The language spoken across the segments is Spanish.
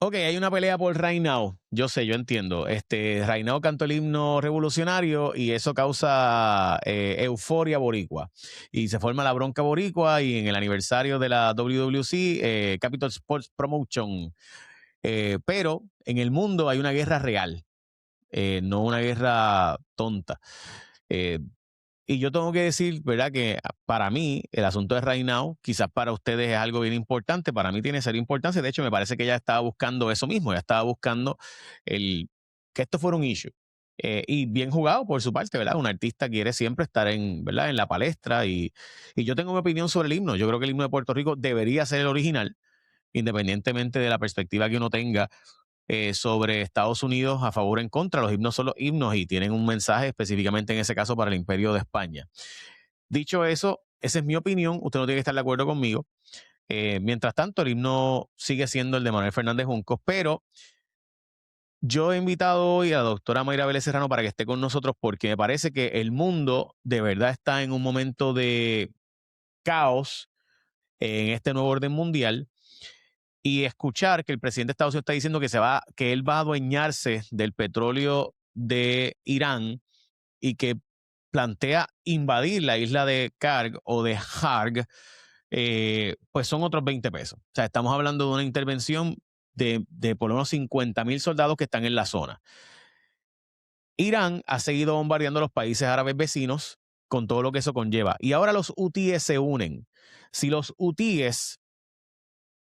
Ok, hay una pelea por Right Now. Yo sé, yo entiendo. Right Now cantó el himno revolucionario y eso causa euforia boricua. Y se forma la bronca boricua y en el aniversario de la WWC, Capital Sports Promotion. Pero en el mundo hay una guerra real, no una guerra tonta. Eh, y yo tengo que decir, ¿verdad? Que para mí el asunto de Right Now, quizás para ustedes es algo bien importante, para mí tiene seria importancia. De hecho, me parece que ella estaba buscando eso mismo, ella estaba buscando que esto fuera un issue. Y bien jugado por su parte, ¿verdad? Un artista quiere siempre estar ¿verdad? En la palestra y yo tengo mi opinión sobre el himno. Yo creo que el himno de Puerto Rico debería ser el original, independientemente de la perspectiva que uno tenga sobre Estados Unidos a favor o en contra. Los himnos son los himnos y tienen un mensaje específicamente en ese caso para el Imperio de España. Dicho eso, esa es mi opinión. Usted no tiene que estar de acuerdo conmigo. Mientras tanto, el himno sigue siendo el de Manuel Fernández Juncos, pero yo he invitado hoy a la doctora Mayra Vélez Serrano para que esté con nosotros porque me parece que el mundo de verdad está en un momento de caos en este nuevo orden mundial y escuchar que el presidente de Estados Unidos está diciendo que él va a adueñarse del petróleo de Irán y que plantea invadir la isla de Karg o de Harg, pues son otros 20 pesos. O sea, estamos hablando de una intervención de por lo menos 50,000 soldados que están en la zona. Irán ha seguido bombardeando a los países árabes vecinos con todo lo que eso conlleva. Y ahora los hutíes se unen. Si los hutíes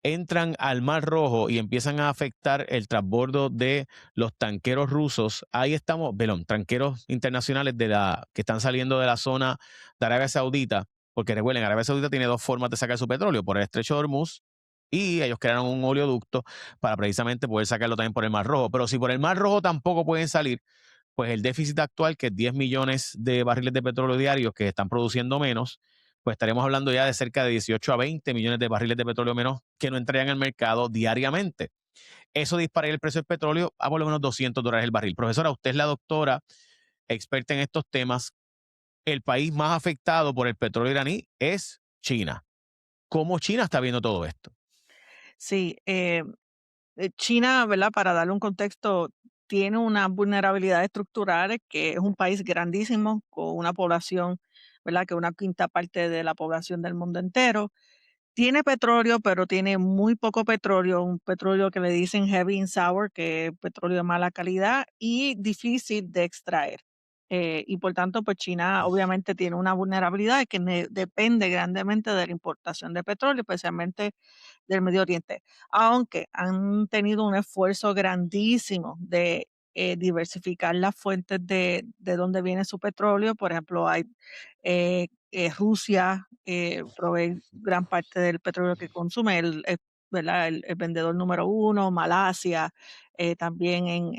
entran al Mar Rojo y empiezan a afectar el transbordo de los tanqueros rusos, ahí estamos, tanqueros internacionales que están saliendo de la zona de Arabia Saudita, porque recuerden, Arabia Saudita tiene dos formas de sacar su petróleo, por el estrecho de Hormuz, y ellos crearon un oleoducto para precisamente poder sacarlo también por el Mar Rojo. Pero si por el Mar Rojo tampoco pueden salir, pues el déficit actual, que es 10 millones de barriles de petróleo diarios que están produciendo menos, pues estaremos hablando ya de cerca de 18 a 20 millones de barriles de petróleo menos que no entrarían al mercado diariamente. Eso dispararía el precio del petróleo a por lo menos $200 el barril. Profesora, usted es la doctora experta en estos temas. El país más afectado por el petróleo iraní es China. ¿Cómo China está viendo todo esto? Sí, China, ¿verdad? Para darle un contexto, tiene unas vulnerabilidades estructurales, que es un país grandísimo, con una población, ¿verdad? Que una quinta parte de la población del mundo entero. Tiene petróleo, pero tiene muy poco petróleo, un petróleo que le dicen heavy and sour, que es petróleo de mala calidad y difícil de extraer. Y por tanto, pues China obviamente tiene una vulnerabilidad que depende grandemente de la importación de petróleo, especialmente del Medio Oriente, aunque han tenido un esfuerzo grandísimo de diversificar las fuentes de donde viene su petróleo. Por ejemplo, hay Rusia provee gran parte del petróleo que consume, ¿verdad? El vendedor número uno, Malasia, también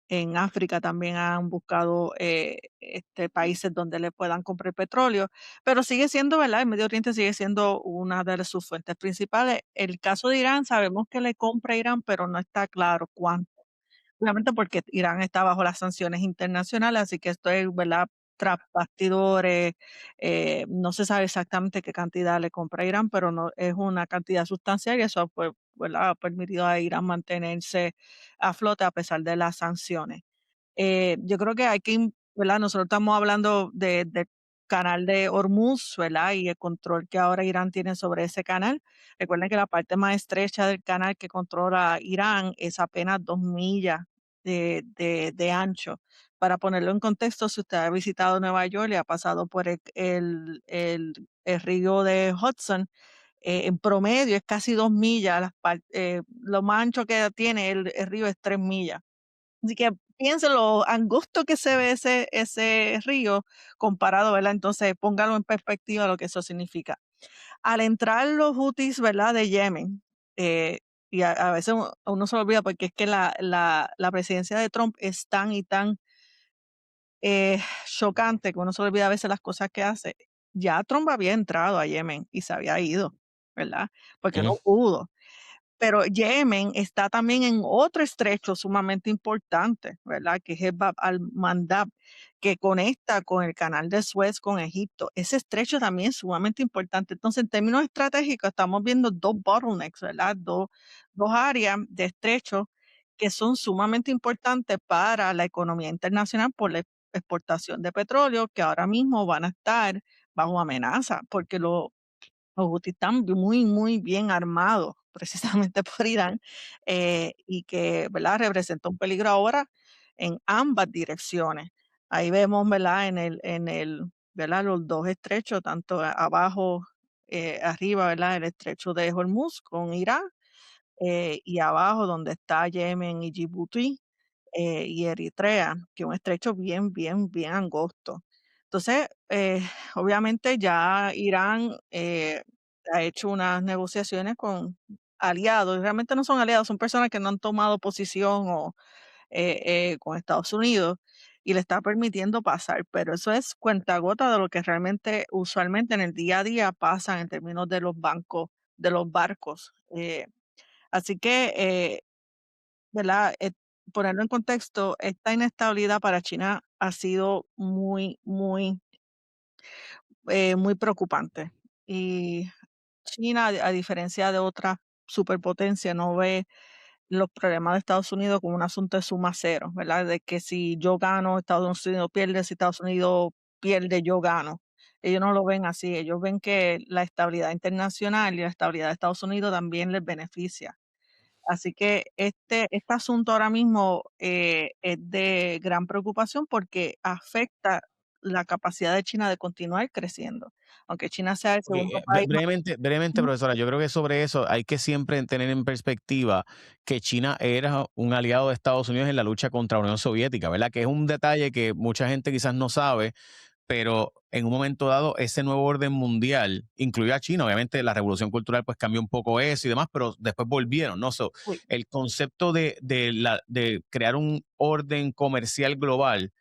en África también han buscado países donde le puedan comprar petróleo, pero sigue siendo, ¿verdad? El Medio Oriente sigue siendo una de sus fuentes principales. El caso de Irán, sabemos que le compra a Irán, pero no está claro cuánto. Obviamente porque Irán está bajo las sanciones internacionales, así que esto es, ¿verdad? Tras bastidores, no se sabe exactamente qué cantidad le compra Irán, pero no es una cantidad sustancial y eso pues, ¿verdad? Ha permitido a Irán mantenerse a flote a pesar de las sanciones. Yo creo que hay que, ¿verdad? Nosotros estamos hablando del canal de Hormuz, ¿verdad? Y el control que ahora Irán tiene sobre ese canal. Recuerden que la parte más estrecha del canal que controla Irán es apenas 2 millas de ancho. Para ponerlo en contexto, si usted ha visitado Nueva York y ha pasado por el río de Hudson, en promedio es casi 2 millas. Lo más ancho que tiene el río es 3 millas. Así que piensen lo angosto que se ve ese río comparado, ¿verdad? Entonces, póngalo en perspectiva lo que eso significa. Al entrar los hutis, ¿verdad? De Yemen, y a veces uno se lo olvida porque es que la presidencia de Trump es tan y tan chocante que uno se le olvida a veces las cosas que hace. Ya Trump había entrado a Yemen y se había ido, ¿verdad? Porque Ujú. no pudo. Pero Yemen está también en otro estrecho sumamente importante, ¿verdad? Que es el Bab al-Mandab, que conecta con el canal de Suez con Egipto. Ese estrecho también es sumamente importante. Entonces, en términos estratégicos, estamos viendo dos bottlenecks, ¿verdad? Dos áreas de estrecho que son sumamente importantes para la economía internacional por la exportación de petróleo, que ahora mismo van a estar bajo amenaza, porque los hutis están muy, muy bien armados, precisamente por Irán, y que, ¿verdad?, representa un peligro ahora en ambas direcciones. Ahí vemos, ¿verdad?, ¿verdad?, los dos estrechos, tanto abajo, arriba, ¿verdad?, el estrecho de Hormuz con Irán, y abajo donde está Yemen y Djibouti, y Eritrea, que es un estrecho bien, bien, bien angosto. Entonces, obviamente ya Irán ha hecho unas negociaciones con aliados, y realmente no son aliados, son personas que no han tomado posición con Estados Unidos y le está permitiendo pasar, pero eso es cuentagota de lo que realmente usualmente en el día a día pasa en términos de los bancos, de los barcos. Así que ¿verdad? Ponerlo en contexto, esta inestabilidad para China ha sido muy, muy, muy preocupante. Y China, a diferencia de otras superpotencias, no ve los problemas de Estados Unidos como un asunto de suma cero, ¿verdad? De que si yo gano, Estados Unidos pierde, si Estados Unidos pierde, yo gano. Ellos no lo ven así, ellos ven que la estabilidad internacional y la estabilidad de Estados Unidos también les beneficia. Así que este asunto ahora mismo es de gran preocupación porque afecta la capacidad de China de continuar creciendo. Aunque China sea el Ok, segundo país más. brevemente, Ujú. profesora, yo creo que sobre eso hay que siempre tener en perspectiva que China era un aliado de Estados Unidos en la lucha contra la Unión Soviética, ¿verdad? Que es un detalle que mucha gente quizás no sabe, pero en un momento dado ese nuevo orden mundial incluyó a China. Obviamente la revolución cultural pues cambió un poco eso y demás, pero después volvieron, ¿no? So, Uy, el concepto de crear un orden comercial global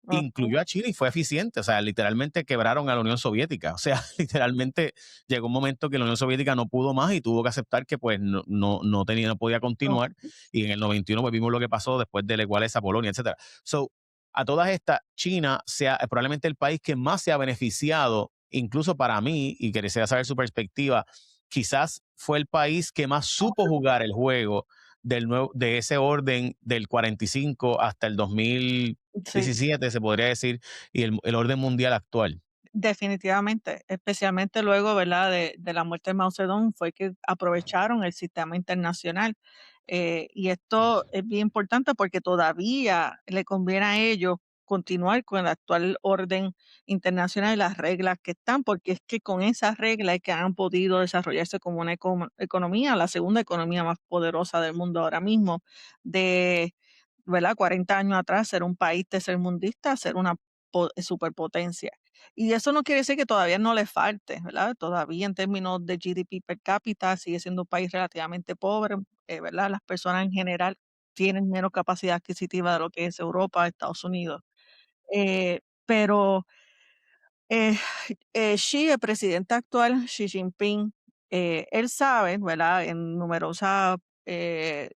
okey, incluyó a China y fue eficiente. O sea, literalmente quebraron a la Unión Soviética. O sea, literalmente llegó un momento que la Unión Soviética no pudo más y tuvo que aceptar que pues no tenía, no podía continuar. okey, Y en el 91 pues vimos lo que pasó después de la igualeza a Polonia, etcétera. So, a todas estas, China sea probablemente el país que más se ha beneficiado, incluso para mí, y quisiera saber su perspectiva, quizás fue el país que más supo jugar el juego de ese orden del 45 hasta el sí. 2017, se podría decir, y el orden mundial actual. Definitivamente, especialmente luego, ¿verdad?, de la muerte de Mao Zedong, fue que aprovecharon el sistema internacional. Y esto es bien importante porque todavía le conviene a ellos continuar con el actual orden internacional y las reglas que están, porque es que con esas reglas es que han podido desarrollarse como una economía, la segunda economía más poderosa del mundo ahora mismo, de, ¿verdad?, 40 años atrás, ser un país tercermundista, ser una superpotencia. Y eso no quiere decir que todavía no le falte, ¿verdad? Todavía en términos de GDP per cápita sigue siendo un país relativamente pobre, ¿verdad? Las personas en general tienen menos capacidad adquisitiva de lo que es Europa, Estados Unidos. Pero eh, Xi, el presidente actual, Xi Jinping, él sabe, ¿verdad? En numerosas eh,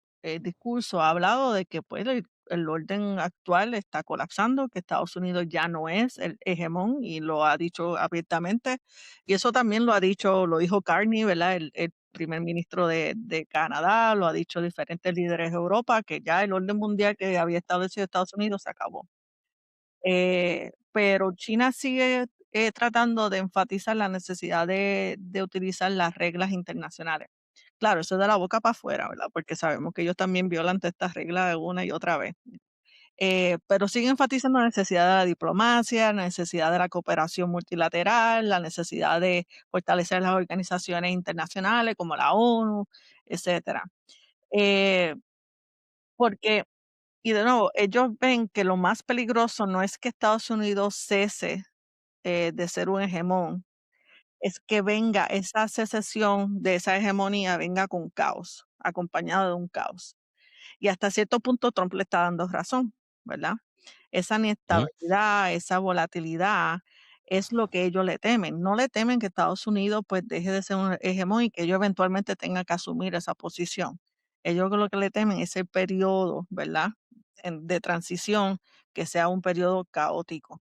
discursos ha hablado de que pues, el orden actual está colapsando, que Estados Unidos ya no es el hegemón y lo ha dicho abiertamente. Y eso también lo ha dicho, lo dijo Carney, ¿verdad? El primer ministro de Canadá, lo ha dicho diferentes líderes de Europa, que ya el orden mundial que había establecido Estados Unidos se acabó. Pero China sigue tratando de enfatizar la necesidad de utilizar las reglas internacionales. Claro, eso es de la boca para afuera, ¿verdad? Porque sabemos que ellos también violan todas estas reglas una y otra vez. Pero sigue enfatizando la necesidad de la diplomacia, la necesidad de la cooperación multilateral, la necesidad de fortalecer las organizaciones internacionales como la ONU, etcétera. Eh, porque y de nuevo, ellos ven que lo más peligroso no es que Estados Unidos cese de ser un hegemón, es que venga esa secesión de esa hegemonía, venga con caos, acompañado de un caos. Y hasta cierto punto Trump le está dando razón, ¿verdad? Esa Ujú. inestabilidad, esa volatilidad es lo que ellos le temen. No le temen que Estados Unidos pues deje de ser un hegemón y que ellos eventualmente tengan que asumir esa posición. Ellos lo que le temen es el periodo, ¿verdad? de transición, que sea un periodo caótico.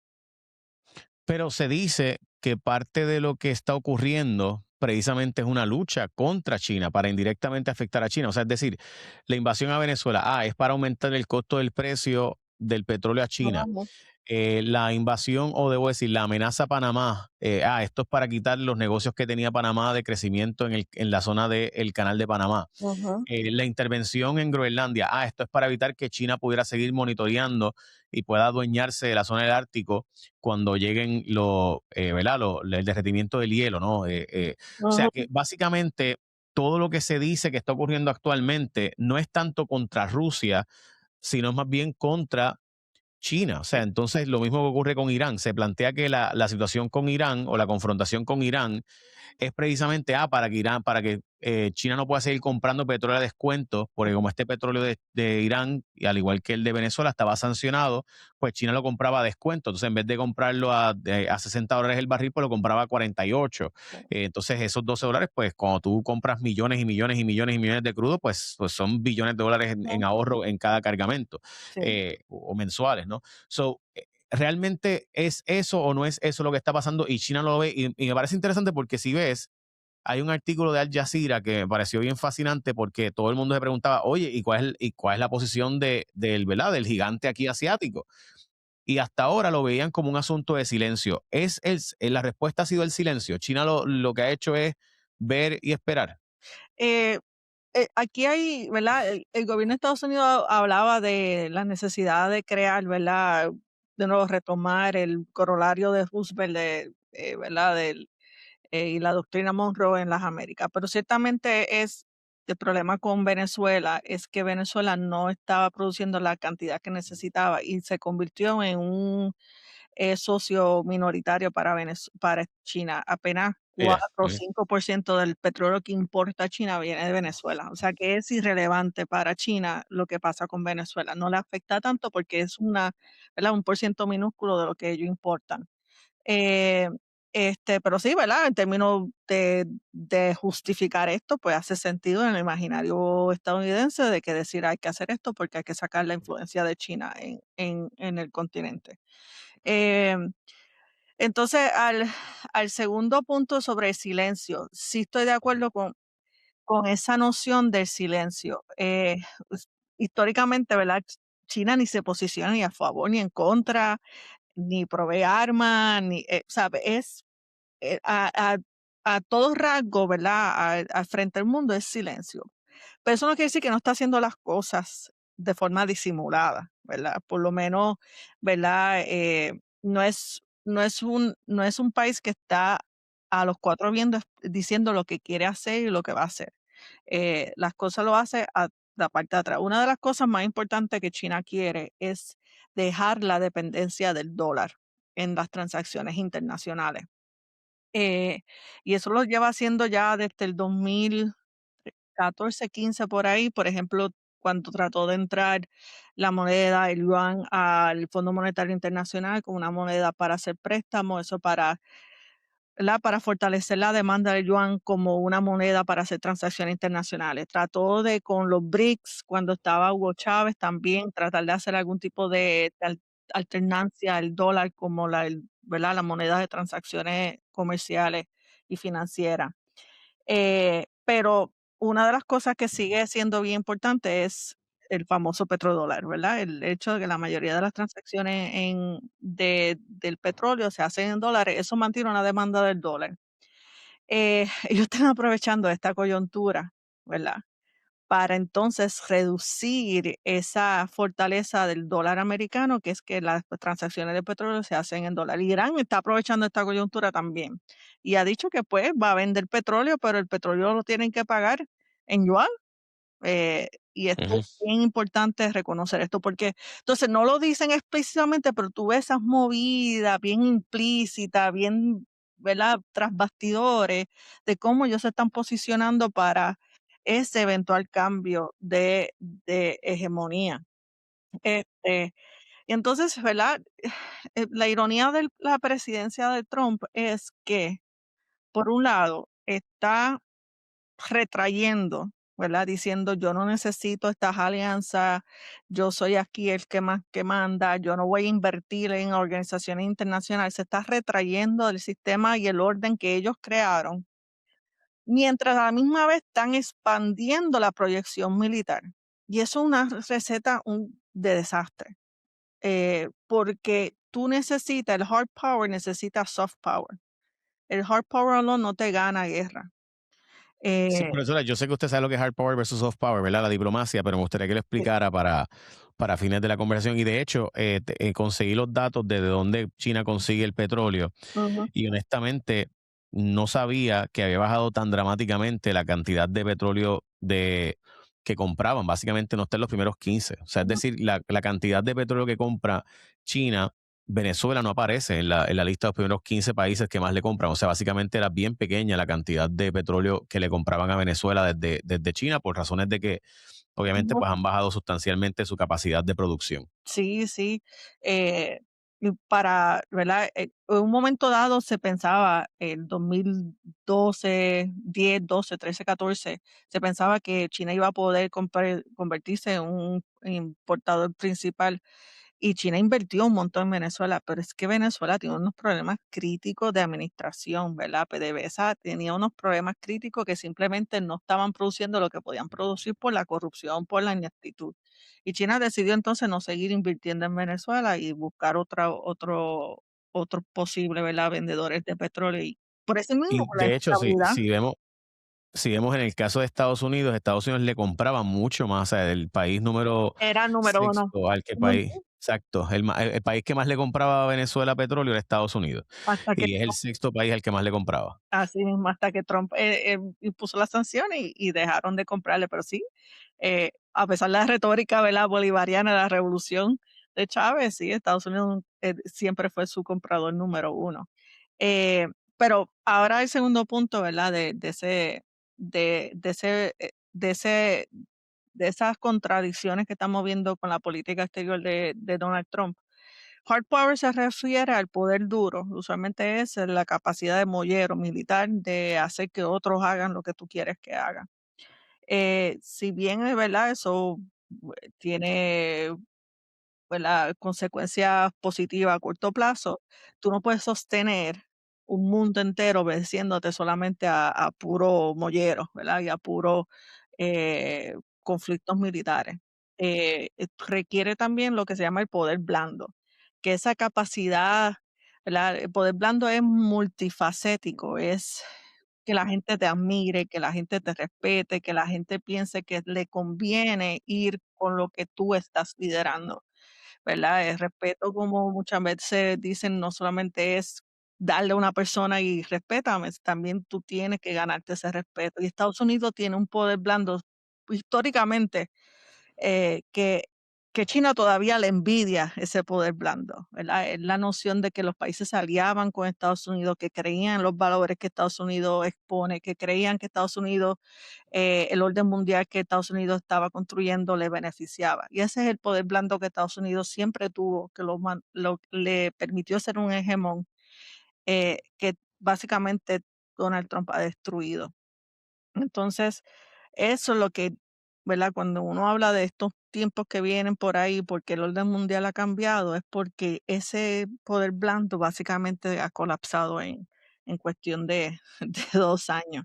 Pero se dice que parte de lo que está ocurriendo precisamente es una lucha contra China para indirectamente afectar a China. O sea, es decir, la invasión a Venezuela, es para aumentar el costo del precio del petróleo a China. Ujú, La invasión, o debo decir, la amenaza a Panamá, esto es para quitar los negocios que tenía Panamá de crecimiento en la zona del canal de Panamá. ujú, La intervención en Groenlandia, esto es para evitar que China pudiera seguir monitoreando y pueda adueñarse de la zona del Ártico cuando lleguen ¿verdad? El derretimiento del hielo, ¿no? O sea ujú. que básicamente todo lo que se dice que está ocurriendo actualmente no es tanto contra Rusia, sino más bien contra China. O sea, entonces lo mismo que ocurre con Irán. Se plantea que la situación con Irán o la confrontación con Irán es precisamente para que China no pueda seguir comprando petróleo a descuento, porque como este petróleo de Irán, y al igual que el de Venezuela, estaba sancionado, pues China lo compraba a descuento. Entonces, en vez de comprarlo a $60 el barril, pues lo compraba a 48. Entonces, esos $12, pues cuando tú compras millones y millones y millones y millones de crudo, pues son billones de dólares en Ujú, ahorro en cada cargamento, sí. o mensuales, ¿no? So, ¿realmente es eso o no es eso lo que está pasando? Y China lo ve, y me parece interesante porque si ves, hay un artículo de Al Jazeera que me pareció bien fascinante porque todo el mundo se preguntaba, oye, ¿y cuál es la posición ¿verdad? Del gigante aquí asiático? Y hasta ahora lo veían como un asunto de silencio. La respuesta ha sido el silencio. China lo que ha hecho es ver y esperar. Eh, aquí hay, ¿verdad? El gobierno de Estados Unidos hablaba de la necesidad de crear, ¿verdad? De nuevo retomar el corolario de Roosevelt, ¿verdad? Y la doctrina Monroe en las Américas. Pero ciertamente es el problema con Venezuela es que Venezuela no estaba produciendo la cantidad que necesitaba y se convirtió en un socio minoritario para China. Apenas Yeah, 4 o yeah. 5% del petróleo que importa China viene de Venezuela. O sea que es irrelevante para China lo que pasa con Venezuela. No le afecta tanto porque es ¿verdad? Un por ciento minúsculo de lo que ellos importan. Eh, pero sí, ¿verdad? En términos de justificar esto, pues hace sentido en el imaginario estadounidense de que decir hay que hacer esto porque hay que sacar la influencia de China en el continente. Em, entonces, al segundo punto sobre el silencio, sí estoy de acuerdo con esa noción del silencio. Históricamente, ¿verdad? China ni se posiciona ni a favor ni en contra, ni provee armas, ni, ¿sabe? Es eh, a, a, a todo rasgo, ¿verdad? Al frente del mundo es silencio. Pero eso no quiere decir que no está haciendo las cosas de forma disimulada, ¿verdad? Por lo menos, ¿verdad? No es un país que está a los cuatro vientos diciendo lo que quiere hacer y lo que va a hacer. Las cosas lo hace a la parte de atrás. Una de las cosas más importantes que China quiere es dejar la dependencia del dólar en las transacciones internacionales. Eh, y eso lo lleva haciendo ya desde el 2014, 15 por ahí. Por ejemplo, cuando trató de entrar la moneda, el yuan, al Fondo Monetario Internacional como una moneda para hacer préstamos, eso para, ¿verdad? Para fortalecer la demanda del yuan como una moneda para hacer transacciones internacionales. Trató de con los BRICS, cuando estaba Hugo Chávez, también tratar de hacer algún tipo de alternancia al dólar como ¿verdad? La moneda de transacciones comerciales y financieras. Pero una de las cosas que sigue siendo bien importante es el famoso petrodólar, ¿verdad? El hecho de que la mayoría de las transacciones del petróleo se hacen en dólares, eso mantiene una demanda del dólar. Ellos están aprovechando esta coyuntura, ¿verdad? Para entonces reducir esa fortaleza del dólar americano, que es que las transacciones de petróleo se hacen en dólar. Irán está aprovechando esta coyuntura también y ha dicho que pues va a vender petróleo, pero el petróleo lo tienen que pagar en yuan. Y esto Ujú. es bien importante reconocer esto, porque entonces no lo dicen explícitamente, pero tú ves esas movidas bien implícitas, bien, ¿verdad? Tras bastidores, de cómo ellos se están posicionando para ese eventual cambio de hegemonía. Este, y entonces, ¿verdad? La ironía de la presidencia de Trump es que, por un lado, está retrayendo ¿verdad? Diciendo, yo no necesito estas alianzas, yo soy aquí el que más que manda, yo no voy a invertir en organizaciones internacionales. Se está retrayendo del sistema y el orden que ellos crearon, mientras a la misma vez están expandiendo la proyección militar. Y eso es una receta de desastre, porque tú necesitas, el hard power necesita soft power. El hard power alone no te gana guerra. Sí, Eh, profesora, yo sé que usted sabe lo que es hard power versus soft power, ¿verdad? La diplomacia, pero me gustaría que lo sí. explicara para fines de la conversación. Y de hecho, conseguí los datos de dónde China consigue el petróleo. Ujú, Y honestamente, no sabía que había bajado tan dramáticamente la cantidad de petróleo que compraban. Básicamente no está en los primeros 15. O sea, es ujú, decir, la cantidad de petróleo que compra China, Venezuela no aparece en la lista de los primeros 15 países que más le compran. O sea, básicamente era bien pequeña la cantidad de petróleo que le compraban a Venezuela desde China, por razones de que obviamente ujú. pues han bajado sustancialmente su capacidad de producción. Sí, sí. Y para, ¿verdad? En un momento dado se pensaba, el 2012, 10, 12, 13, 14, se pensaba que China iba a poder convertirse en un importador principal. Y China invirtió un montón en Venezuela, pero es que Venezuela tiene unos problemas críticos de administración, ¿verdad? PDVSA tenía unos problemas críticos que simplemente no estaban produciendo lo que podían producir por la corrupción, por la ineptitud. Y China decidió entonces no seguir invirtiendo en Venezuela y buscar otro posible, ¿verdad? Vendedores de petróleo. Y por eso mismo, Y por la de hecho, si, inestabilidad, si vemos en el caso de Estados Unidos le compraba mucho más, o sea, el país número era el número uno. sexto al que país, Ujú. exacto, el país que más le compraba a Venezuela petróleo era Estados Unidos, Hasta que y es el sexto país al que más le compraba. Así mismo, hasta que Trump, impuso las sanciones y dejaron de comprarle, pero sí, a pesar de la retórica, ¿verdad?, bolivariana de la revolución de Chávez, sí, Estados Unidos, siempre fue su comprador número uno. Eh, pero ahora el segundo punto, ¿verdad?, de esas contradicciones que estamos viendo con la política exterior de Donald Trump. Hard power se refiere al poder duro, usualmente es la capacidad de mollero militar de hacer que otros hagan lo que tú quieres que hagan. Si bien es verdad, eso tiene, ¿verdad?, consecuencias positivas a corto plazo, tú no puedes sostener un mundo entero obedeciéndote solamente a puro mollero, ¿verdad? Y a puro conflictos militares. Requiere también lo que se llama el poder blando, que esa capacidad, ¿verdad? El poder blando es multifacético, es que la gente te admire, que la gente te respete, que la gente piense que le conviene ir con lo que tú estás liderando. ¿Verdad? El respeto, como muchas veces dicen, no solamente es darle a una persona y respétame, también tú tienes que ganarte ese respeto. Y Estados Unidos tiene un poder blando históricamente, que China todavía le envidia ese poder blando, ¿verdad? Es la noción de que los países se aliaban con Estados Unidos, que creían en los valores que Estados Unidos expone, que creían que Estados Unidos, el orden mundial que Estados Unidos estaba construyendo le beneficiaba. Y ese es el poder blando que Estados Unidos siempre tuvo, que le permitió ser un hegemón, que básicamente Donald Trump ha destruido. Entonces, eso es lo que, ¿verdad? Cuando uno habla de estos tiempos que vienen por ahí, porque el orden mundial ha cambiado, es porque ese poder blando básicamente ha colapsado en cuestión de, de 2 años.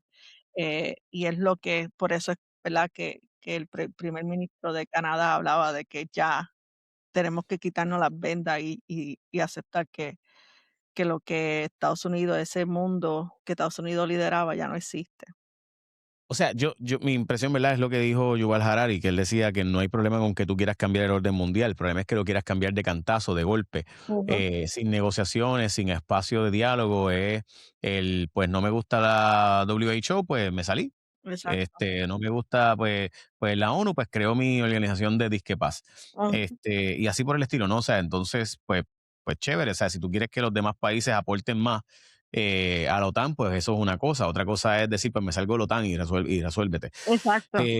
Y es lo que, por eso es, ¿verdad? Que el primer ministro de Canadá hablaba de que ya tenemos que quitarnos las vendas y aceptar que lo que Estados Unidos, ese mundo que Estados Unidos lideraba, ya no existe. O sea, mi impresión, ¿verdad? Es lo que dijo Yuval Harari, que él decía que no hay problema con que tú quieras cambiar el orden mundial. El problema es que lo quieras cambiar de cantazo, de golpe, Ujú, sin negociaciones, sin espacio de diálogo. Pues no me gusta la WHO, pues me salí. exacto. No me gusta, pues la ONU, pues creó mi organización de Disque Paz. Ujú, Y así por el estilo, ¿no? O sea, entonces, pues chévere. O sea, si tú quieres que los demás países aporten más a la OTAN, pues eso es una cosa. Otra cosa es decir, pues me salgo de la OTAN y resuélvete. exacto.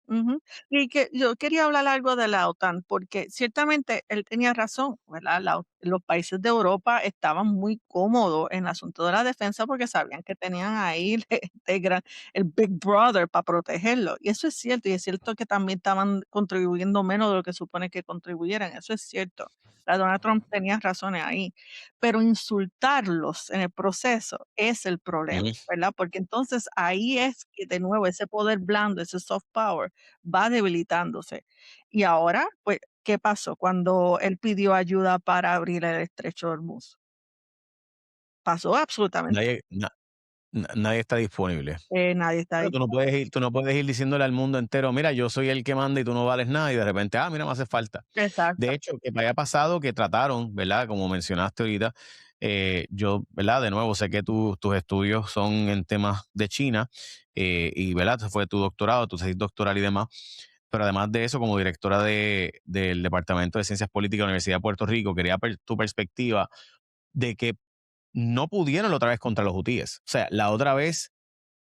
Ujú. Y que yo quería hablar algo de la OTAN, porque ciertamente él tenía razón, ¿verdad? Los países de Europa estaban muy cómodos en el asunto de la defensa porque sabían que tenían ahí el Big Brother para protegerlo. Y eso es cierto, y es cierto que también estaban contribuyendo menos de lo que supone que contribuyeran, eso es cierto. La Donald Trump tenía razones ahí, pero insultarlos en el proceso es el problema, Ujú. ¿verdad? Porque entonces ahí es que de nuevo ese poder blando, ese soft power, va debilitándose. Y ahora, pues, ¿qué pasó cuando él pidió ayuda para abrir el estrecho de Hormuz? Pasó absolutamente, Nadie, nadie está disponible. nadie está Pero ahí. tú no puedes ir diciéndole al mundo entero, mira, yo soy el que manda y tú no vales nada, y de repente, mira, me hace falta. Exacto. De hecho, que me haya pasado que trataron, ¿verdad? Como mencionaste ahorita, yo, ¿verdad? De nuevo, sé que tus estudios son en temas de China, y, ¿verdad? Fue tu doctorado, tu tesis doctoral y demás. Pero además de eso, como directora del Departamento de Ciencias Políticas de la Universidad de Puerto Rico, quería tu perspectiva de que no pudieron la otra vez contra los hutíes. O sea, la otra vez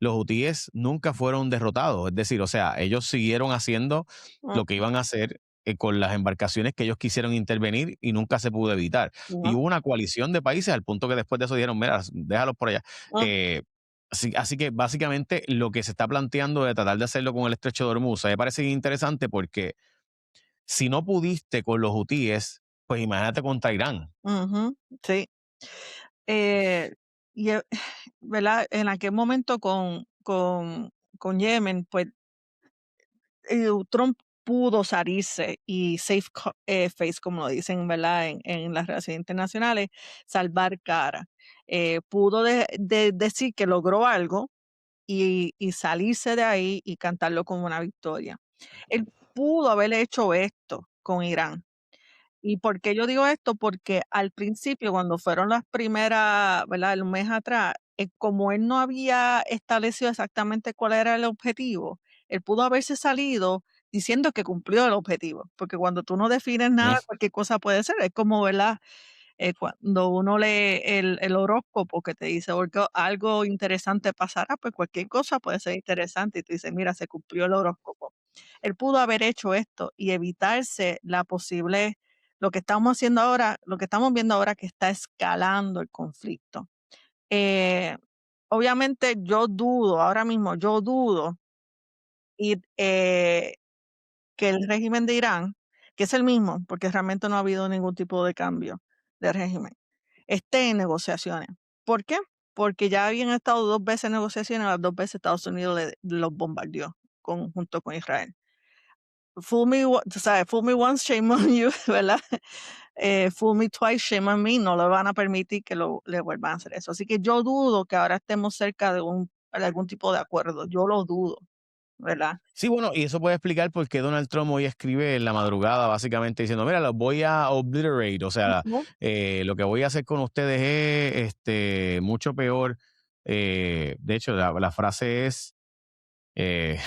los hutíes nunca fueron derrotados. Es decir, o sea, ellos siguieron haciendo lo que Ujú, iban a hacer con las embarcaciones que ellos quisieron intervenir y nunca se pudo evitar. Y ujú, hubo una coalición de países al punto que después de eso dijeron, mira, déjalos por allá. ujú, Eh, así que básicamente lo que se está planteando de tratar de hacerlo con el estrecho de Hormuz me parece interesante porque si no pudiste con los hutíes, pues imagínate contra Irán. ujú, sí. Eh, y, ¿verdad? En aquel momento con Yemen, pues Trump pudo salirse y face, como lo dicen, ¿verdad? En las relaciones internacionales, salvar cara. Pudo decir que logró algo y salirse de ahí y cantarlo como una victoria. Él pudo haber hecho esto con Irán. ¿Y por qué yo digo esto? Porque al principio, cuando fueron las primeras, ¿verdad? El mes atrás, como él no había establecido exactamente cuál era el objetivo, él pudo haberse salido diciendo que cumplió el objetivo, porque cuando tú no defines nada, cualquier cosa puede ser. Es como, ¿verdad? Cuando uno lee el horóscopo que te dice algo interesante pasará, pues cualquier cosa puede ser interesante y tú dices, mira, se cumplió el horóscopo. Él pudo haber hecho esto y evitarse la posible, lo que estamos haciendo ahora, lo que estamos viendo ahora que está escalando el conflicto. Eh, Obviamente yo dudo, ahora mismo yo dudo y, que el régimen de Irán, que es el mismo, porque realmente no ha habido ningún tipo de cambio de régimen, esté en negociaciones. ¿Por qué? Porque ya habían estado 2 veces en negociaciones, las 2 veces Estados Unidos los bombardeó junto con Israel. Tú sabes, fool me once, shame on you, ¿verdad? Fool me twice, shame on me, no le van a permitir que le vuelvan a hacer eso. Así que yo dudo que ahora estemos cerca de algún tipo de acuerdo, yo lo dudo, ¿verdad? Sí, bueno, y eso puede explicar por qué Donald Trump hoy escribe en la madrugada, básicamente diciendo, mira, los voy a obliterate, o sea, Ujú. lo que voy a hacer con ustedes es mucho peor. De hecho, la frase es, eh,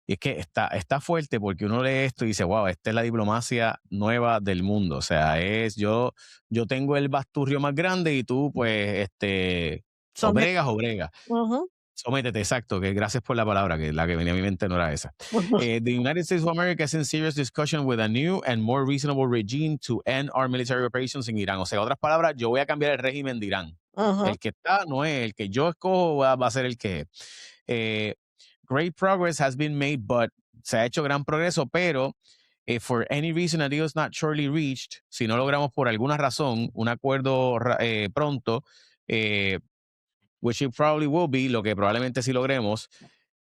y es que está fuerte porque uno lee esto y dice, wow, esta es la diplomacia nueva del mundo. O sea, yo tengo el basturrio más grande y tú, pues, o Somet bregas o bregas. Ujú, Sométete, exacto, que gracias por la palabra, que la que venía a mi mente no era esa. ujú, The United States of America is in serious discussion with a new and more reasonable regime to end our military operations in Irán. O sea, otras palabras, yo voy a cambiar el régimen de Irán. ujú, El que está no es el que yo escojo, va a ser el que es. Eh, Great progress has been made, but se ha hecho gran progreso, pero if for any reason a deal is not shortly reached, si no logramos por alguna razón un acuerdo pronto, eh, which it probably will be, lo que probablemente sí logremos.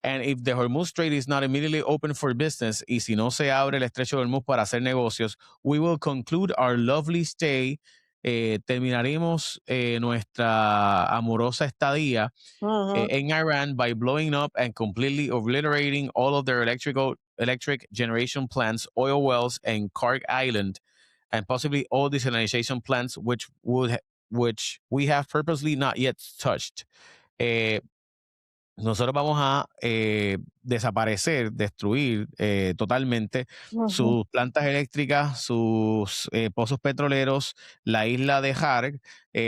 And if the Hormuz Strait is not immediately open for business, y si no se abre el estrecho de Hormuz para hacer negocios, we will conclude our lovely stay. Terminaremos nuestra amorosa estadía ujú, in Iran by blowing up and completely obliterating all of their electric generation plants, oil wells, and Kark Island, and possibly all desalination plants, which we have purposely not yet touched. Eh, Nosotros vamos a desaparecer, destruir totalmente ujú, sus plantas eléctricas, sus pozos petroleros, la isla de Harg,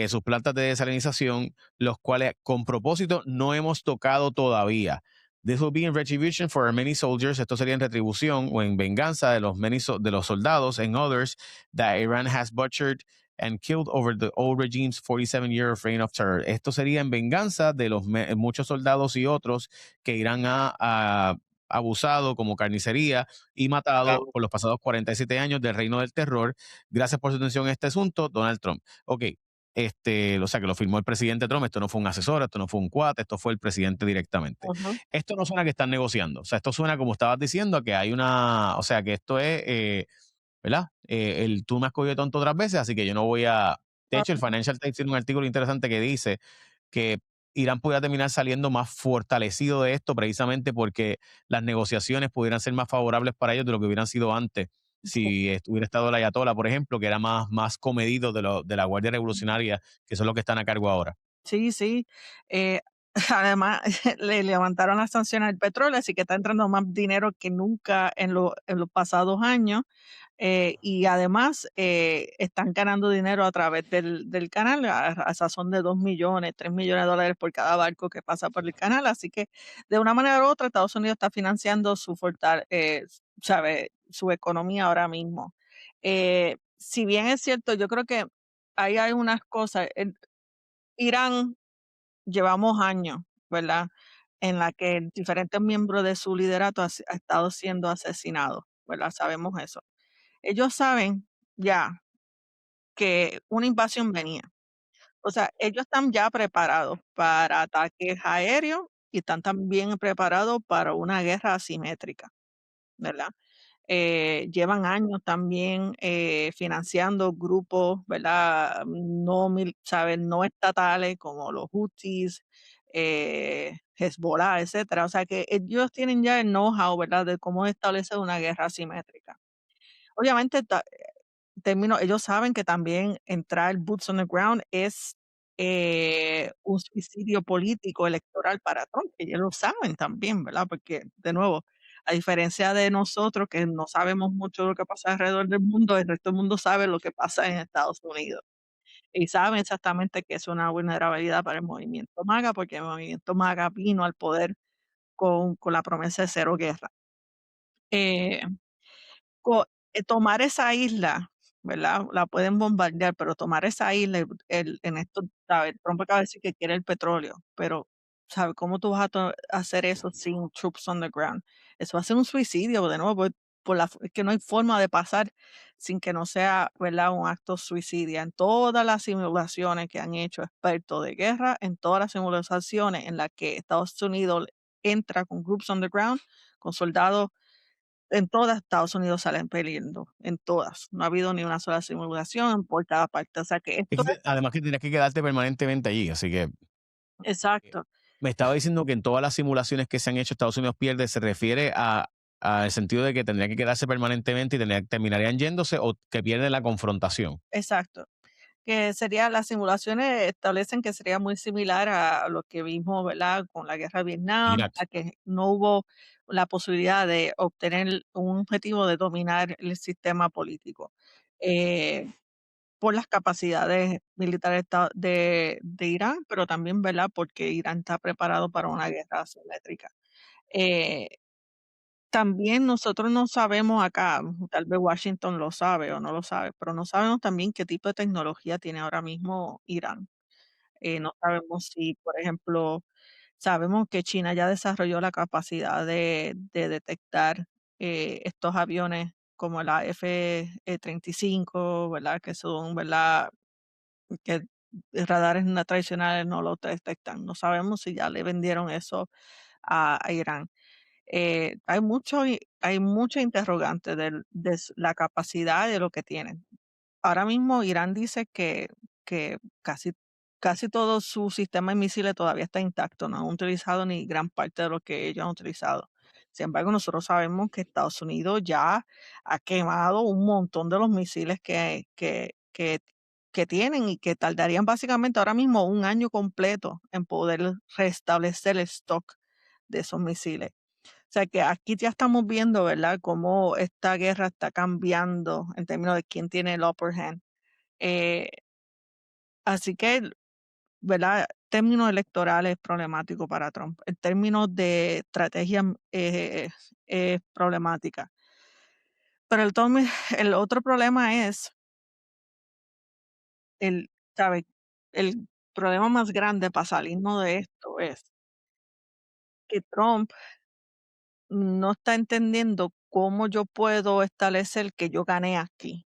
sus plantas de desalinización, los cuales con propósito no hemos tocado todavía. This will be in retribution for our many soldiers. Esto sería en retribución o en venganza de los de los soldados and others that Iran has butchered and killed over the old regime's 47-year of reign of terror. Esto sería en venganza de los muchos soldados y otros que Irán ha abusado como carnicería y matado por los pasados 47 años del reino del terror. Gracias por su atención a este asunto, Donald Trump. Ok, o sea, que lo firmó el presidente Trump, esto no fue un asesor, esto no fue un cuate, esto fue el presidente directamente. Ujú. Esto no suena que están negociando, o sea, esto suena como estabas diciendo, que hay una, o sea, que esto es, ¿verdad? Tú me has cogido tonto otras veces, así que yo no voy a... De hecho, el Ah, Financial Times tiene un artículo interesante que dice que Irán podría terminar saliendo más fortalecido de esto precisamente porque las negociaciones pudieran ser más favorables para ellos de lo que hubieran sido antes sí, si hubiera estado el Ayatollah, por ejemplo, que era más comedido de la Guardia Revolucionaria, que son los que están a cargo ahora. sí, sí. Eh, además, le levantaron las sanciones al petróleo, así que está entrando más dinero que nunca en los pasados años. Y además están ganando dinero a través del canal, a sazón de 2 millones, 3 millones de dólares por cada barco que pasa por el canal. Así que de una manera u otra, Estados Unidos está financiando su economía ahora mismo. Si bien es cierto, yo creo que ahí hay unas cosas. Irán llevamos años, ¿verdad? En la que diferentes miembros de su liderato ha estado siendo asesinados, ¿verdad? Sabemos eso. Ellos saben ya que una invasión venía. O sea, ellos están ya preparados para ataques aéreos y están también preparados para una guerra asimétrica, ¿verdad? Llevan años también financiando grupos, ¿verdad? No estatales como los Houthis, Hezbollah, etcétera. O sea que ellos tienen ya el know-how, ¿verdad? De cómo establecer una guerra asimétrica. Obviamente, ellos saben que también entrar boots on the ground es, un suicidio político electoral para Trump, ellos lo saben también, ¿verdad? Porque, de nuevo, a diferencia de nosotros, que no sabemos mucho de lo que pasa alrededor del mundo, el resto del mundo sabe lo que pasa en Estados Unidos. Y saben exactamente que es una vulnerabilidad para el movimiento MAGA, porque el movimiento MAGA vino al poder con la promesa de cero guerra. Eh Tomar esa isla, ¿verdad? La pueden bombardear, pero tomar esa isla, en esto, ¿sabes? Trump acaba de decir que quiere el petróleo, pero, ¿sabes? ¿Cómo tú vas a hacer eso sin troops on the ground? Eso va a ser un suicidio, de nuevo, es que no hay forma de pasar sin que no sea, ¿verdad? Un acto suicidio. En todas las simulaciones que han hecho expertos de guerra, en todas las simulaciones en las que Estados Unidos entra con groups on the ground, con soldados en todas Estados Unidos salen perdiendo, en todas. No ha habido ni una sola simulación por cada parte. O sea que esto es Además que tendrías que quedarte permanentemente allí, así que exacto, me estaba diciendo que en todas las simulaciones que se han hecho Estados Unidos pierde, ¿se refiere a al sentido de que tendría que quedarse permanentemente y terminarían yéndose o que pierden la confrontación? exacto. Que sería las simulaciones establecen que sería muy similar a lo que vimos, ¿verdad?, con la guerra de Vietnam, Irak. a que no hubo la posibilidad de obtener un objetivo de dominar el sistema político, eh, por las capacidades militares de Irán, pero también, ¿verdad?, porque Irán está preparado para una guerra asimétrica. Eh, También nosotros no sabemos acá, tal vez Washington lo sabe o no lo sabe, pero no sabemos también qué tipo de tecnología tiene ahora mismo Irán. No sabemos si, por ejemplo, sabemos que China ya desarrolló la capacidad de detectar estos aviones como la F-35, ¿verdad? Que son, ¿verdad? Que radares tradicionales no lo detectan. No sabemos si ya le vendieron eso a Irán. Hay mucha interrogante la capacidad de lo que tienen. Ahora mismo Irán dice que casi todo su sistema de misiles todavía está intacto, no han utilizado ni gran parte de lo que ellos han utilizado. Sin embargo, nosotros sabemos que Estados Unidos ya ha quemado un montón de los misiles que tienen y que tardarían básicamente ahora mismo un año completo en poder restablecer el stock de esos misiles. O sea que aquí ya estamos viendo, ¿verdad?, cómo esta guerra está cambiando en términos de quién tiene el upper hand. Eh, Así que ¿verdad? Términos electorales problemático para Trump, en términos de estrategia es problemática. Pero el otro problema es el, ¿sabe? El problema más grande para salirnos de esto es que Trump no está entendiendo cómo yo puedo establecer que yo gané aquí.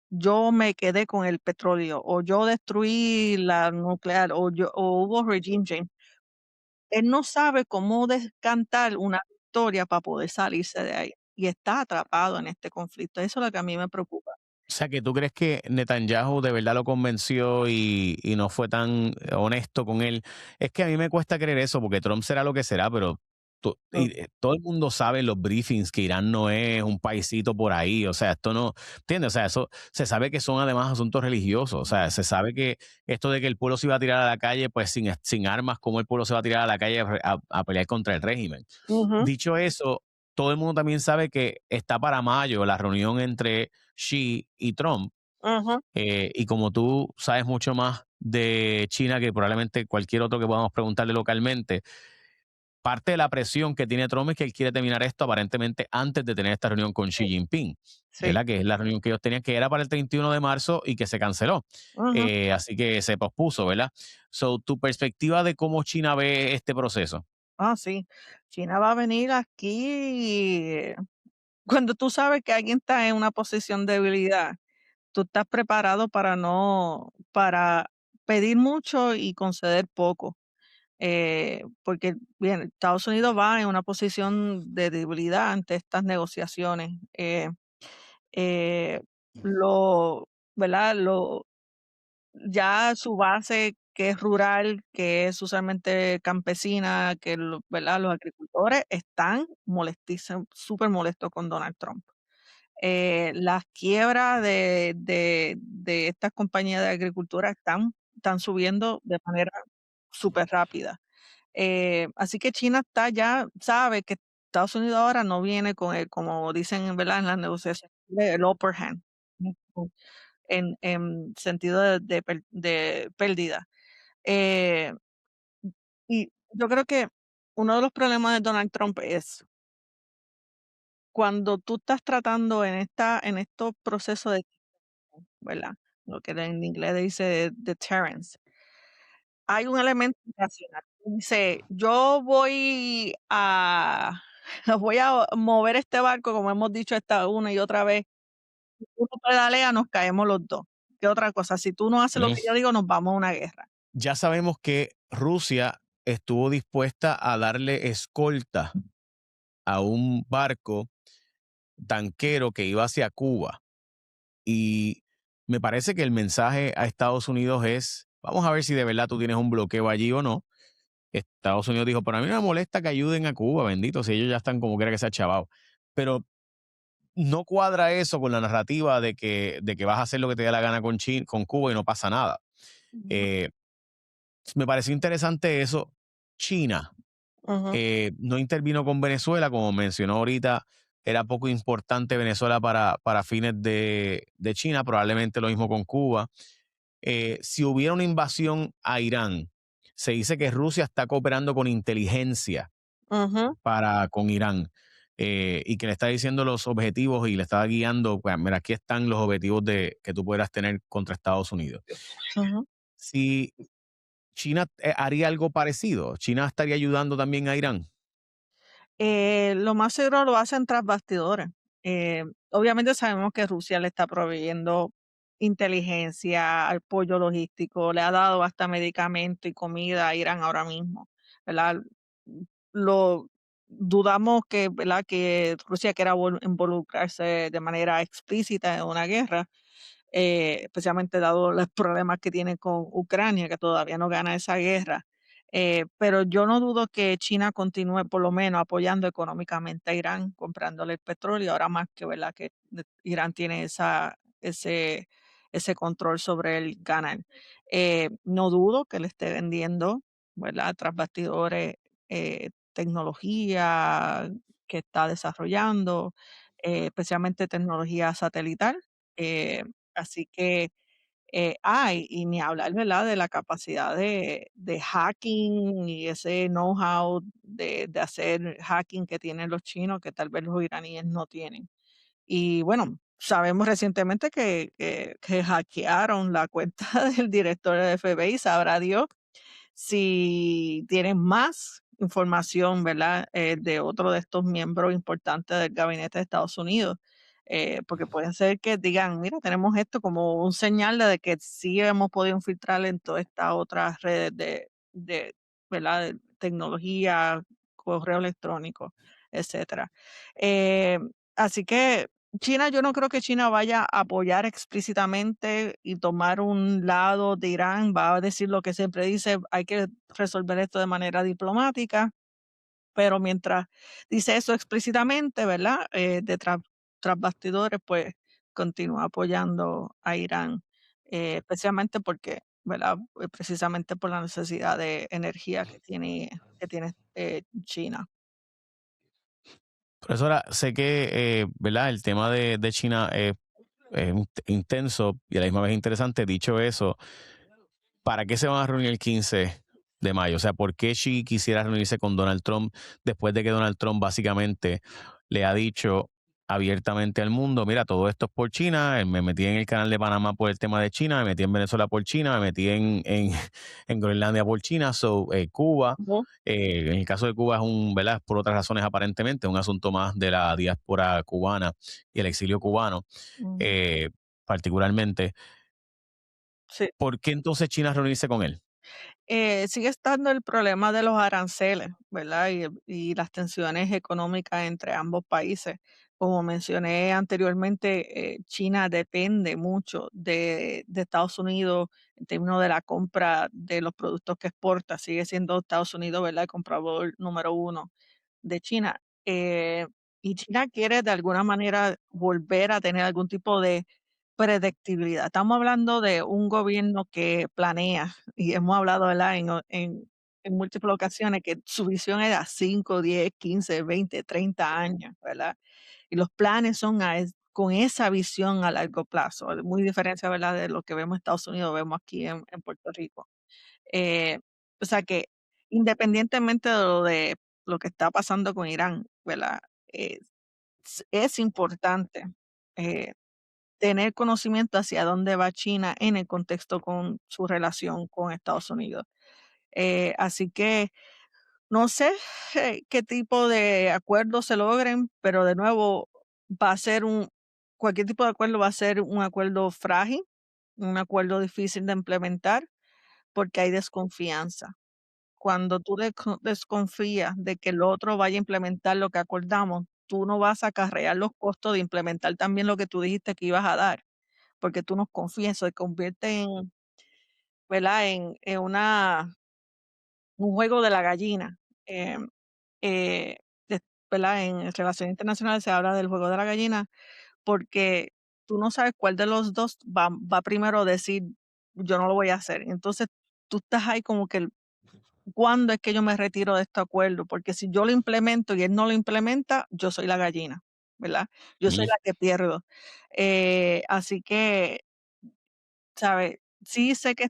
Yo me quedé con el petróleo, o yo destruí la nuclear, o hubo regime change. Él no sabe cómo descantar una victoria para poder salirse de ahí. Y está atrapado en este conflicto. Eso es lo que a mí me preocupa. O sea, que tú crees que Netanyahu de verdad lo convenció y no fue tan honesto con él. Es que a mí me cuesta creer eso, porque Trump será lo que será, pero Mm, todo el mundo sabe en los briefings que Irán no es un paisito por ahí. O sea, esto no, ¿entiendes? O sea, eso se sabe que son además asuntos religiosos. O sea, se sabe que esto de que el pueblo se iba a tirar a la calle, pues sin armas, ¿cómo el pueblo se va a tirar a la calle a pelear contra el régimen? ujú, Dicho eso, todo el mundo también sabe que está para mayo la reunión entre Xi y Trump. ujú. Y como tú sabes mucho más de China que probablemente cualquier otro que podamos preguntarle localmente, parte de la presión que tiene Trump es que él quiere terminar esto aparentemente antes de tener esta reunión con Xi Sí, Jinping, sí. ¿verdad? Que es la reunión que ellos tenían, que era para el 31 de marzo y que se canceló. Ujú. Así que se pospuso, ¿verdad? So, tu perspectiva de cómo China ve este proceso. Ah, sí. China va a venir aquí cuando tú sabes que alguien está en una posición de debilidad. Tú estás preparado para pedir mucho y conceder poco, porque, bien, Estados Unidos va en una posición de debilidad ante estas negociaciones. Eh, lo ¿verdad? Ya su base, que es rural, que es usualmente campesina, ¿verdad? Los agricultores están molestísimos, súper molestos con Donald Trump. Las quiebras de estas compañías de agricultura están subiendo de manera súper rápida. Así que China ya sabe que Estados Unidos ahora no viene con el, como dicen, ¿verdad? En las negociaciones, el upper hand, ¿no? En sentido de pérdida. Eh, y yo creo que uno de los problemas de Donald Trump es cuando tú estás tratando en estos procesos de, ¿verdad? Lo que en inglés dice deterrence. Hay un elemento racional. Dice, yo voy a voy a mover este barco, como hemos dicho esta una y otra vez. Si tú no pedaleas, nos caemos los 2. ¿Qué otra cosa? Si tú no haces lo que yo digo, nos vamos a una guerra. Ya sabemos que Rusia estuvo dispuesta a darle escolta a un barco tanquero que iba hacia Cuba. Y me parece que el mensaje a Estados Unidos es, vamos a ver si de verdad tú tienes un bloqueo allí o no. Estados Unidos dijo, pero a mí no me molesta que ayuden a Cuba, bendito, si ellos ya están como quiera que sea chavado. Pero no cuadra eso con la narrativa de que vas a hacer lo que te dé la gana con Cuba y no pasa nada. Ujú, Eh, Me pareció interesante eso. China ujú, no intervino con Venezuela, como mencionó ahorita, era poco importante Venezuela para fines de China, probablemente lo mismo con Cuba. Si hubiera una invasión a Irán, se dice que Rusia está cooperando con inteligencia ujú. con Irán, y que le está diciendo los objetivos y le está guiando, pues, mira, aquí están los objetivos que tú pudieras tener contra Estados Unidos. Ujú. Si China haría algo parecido, China estaría ayudando también a Irán. Lo más seguro lo hacen tras bastidores. Obviamente sabemos que Rusia le está proveyendo inteligencia, apoyo logístico, le ha dado hasta medicamento y comida a Irán ahora mismo, ¿verdad? Lo dudamos que, ¿verdad? Que Rusia quiera involucrarse de manera explícita en una guerra, especialmente dado los problemas que tiene con Ucrania, que todavía no gana esa guerra. Pero yo no dudo que China continúe por lo menos apoyando económicamente a Irán, comprándole el petróleo, ahora más que, ¿verdad? Que Irán tiene ese control sobre el canal. No dudo que le esté vendiendo, ¿verdad? Tras bastidores, tecnología que está desarrollando, especialmente tecnología satelital. eh, Así que hay, y ni hablar, ¿verdad?, de la capacidad de hacking y ese know-how de hacer hacking que tienen los chinos, que tal vez los iraníes no tienen. Y bueno, sabemos recientemente que hackearon la cuenta del director del FBI, sabrá Dios si tienen más información, ¿verdad? De otro de estos miembros importantes del gabinete de Estados Unidos. Porque puede ser que digan, mira, tenemos esto como un señal de que sí hemos podido infiltrar en todas estas otras redes ¿verdad? De tecnología, correo electrónico, etcétera. Eh, Así que China, yo no creo que China vaya a apoyar explícitamente y tomar un lado de Irán, va a decir lo que siempre dice, hay que resolver esto de manera diplomática, pero mientras dice eso explícitamente, ¿verdad? Tras bastidores, pues continúa apoyando a Irán, especialmente porque, ¿verdad? Precisamente por la necesidad de energía que tiene China. Profesora, sé que, ¿verdad? El tema de China es intenso y a la misma vez interesante. Dicho eso, ¿para qué se van a reunir el 15 de mayo? O sea, ¿por qué Xi quisiera reunirse con Donald Trump después de que Donald Trump básicamente le ha dicho abiertamente al mundo, mira, todo esto es por China, me metí en el canal de Panamá por el tema de China, me metí en Venezuela por China, me metí en Groenlandia por China, Cuba, Ujú. en el caso de Cuba es ¿verdad? Por otras razones aparentemente, un asunto más de la diáspora cubana y el exilio cubano, Ujú. eh, particularmente. Sí. ¿Por qué entonces China reunirse con él? Sigue estando el problema de los aranceles, ¿verdad? Y las tensiones económicas entre ambos países. Como mencioné anteriormente, China depende mucho de Estados Unidos en términos de la compra de los productos que exporta. Sigue siendo Estados Unidos, ¿verdad?, el comprador número uno de China. Y China quiere de alguna manera volver a tener algún tipo de predictibilidad. Estamos hablando de un gobierno que planea, y hemos hablado, ¿verdad?, en múltiples ocasiones, que su visión es a 5, 10, 15, 20, 30 años, ¿verdad? Y los planes son con esa visión a largo plazo, muy diferencia, ¿verdad?, de lo que vemos en Estados Unidos, vemos aquí en Puerto Rico. Eh, o sea que independientemente de lo que está pasando con Irán, ¿verdad? Es importante eh, tener conocimiento hacia dónde va China en el contexto con su relación con Estados Unidos. Así que no sé qué tipo de acuerdos se logren, pero de nuevo va a ser cualquier tipo de acuerdo va a ser un acuerdo frágil, un acuerdo difícil de implementar porque hay desconfianza. Cuando tú desconfías de que el otro vaya a implementar lo que acordamos, tú no vas a acarrear los costos de implementar también lo que tú dijiste que ibas a dar, porque tú no confías, se convierte en, ¿verdad?, en un juego de la gallina. Em, eh, de- ¿Verdad? En relaciones internacionales se habla del juego de la gallina porque tú no sabes cuál de los dos va primero a decir, yo no lo voy a hacer. Entonces tú estás ahí como que ¿cuándo es que yo me retiro de este acuerdo? Porque si yo lo implemento y él no lo implementa, yo soy la gallina, ¿verdad? Yo soy Mm. la que pierdo. Así que, ¿sabes? Sí sé que